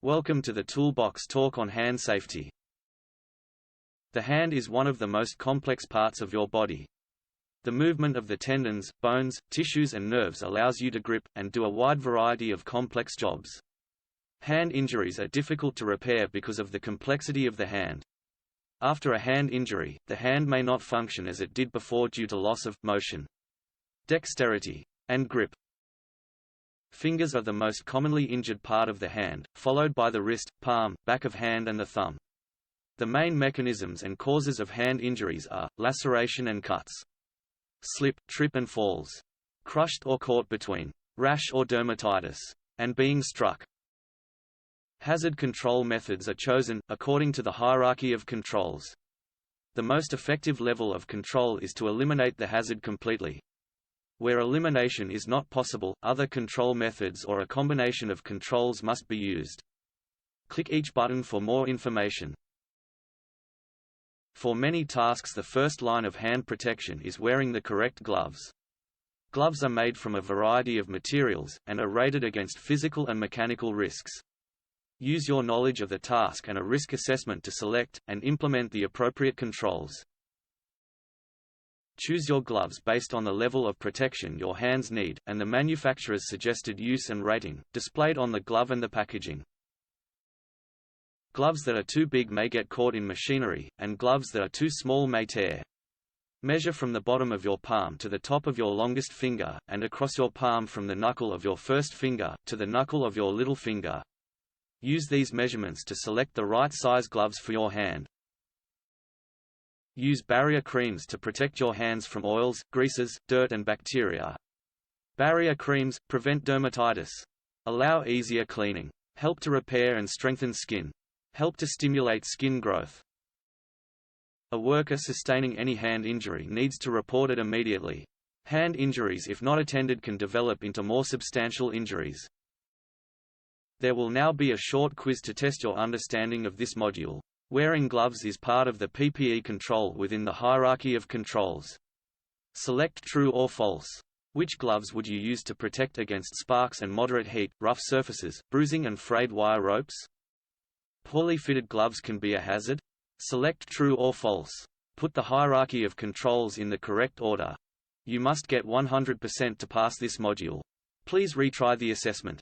Welcome to the Toolbox talk on hand safety. The hand is one of the most complex parts of your body. The movement of the tendons, bones, tissues and nerves allows you to grip, and do a wide variety of complex jobs. Hand injuries are difficult to repair because of the complexity of the hand. After a hand injury, the hand may not function as it did before due to loss of motion, dexterity, and grip. Fingers are the most commonly injured part of the hand, followed by the wrist, palm, back of hand and the thumb. The main mechanisms and causes of hand injuries are laceration and cuts, slip, trip and falls, crushed or caught between, rash or dermatitis, and being struck. Hazard control methods are chosen, according to the hierarchy of controls. The most effective level of control is to eliminate the hazard completely. Where elimination is not possible, other control methods or a combination of controls must be used. Click each button for more information. For many tasks, the first line of hand protection is wearing the correct gloves. Gloves are made from a variety of materials, and are rated against physical and mechanical risks. Use your knowledge of the task and a risk assessment to select, and implement the appropriate controls. Choose your gloves based on the level of protection your hands need, and the manufacturer's suggested use and rating, displayed on the glove and the packaging. Gloves that are too big may get caught in machinery, and gloves that are too small may tear. Measure from the bottom of your palm to the top of your longest finger, and across your palm from the knuckle of your first finger to the knuckle of your little finger. Use these measurements to select the right size gloves for your hand. Use barrier creams to protect your hands from oils, greases, dirt and bacteria. Barrier creams prevent dermatitis. Allow easier cleaning. Help to repair and strengthen skin. Help to stimulate skin growth. A worker sustaining any hand injury needs to report it immediately. Hand injuries, if not attended, can develop into more substantial injuries. There will now be a short quiz to test your understanding of this module. Wearing gloves is part of the PPE control within the hierarchy of controls. Select true or false. Which gloves would you use to protect against sparks and moderate heat, rough surfaces, bruising and frayed wire ropes? Poorly fitted gloves can be a hazard? Select true or false. Put the hierarchy of controls in the correct order. You must get 100% to pass this module. Please retry the assessment.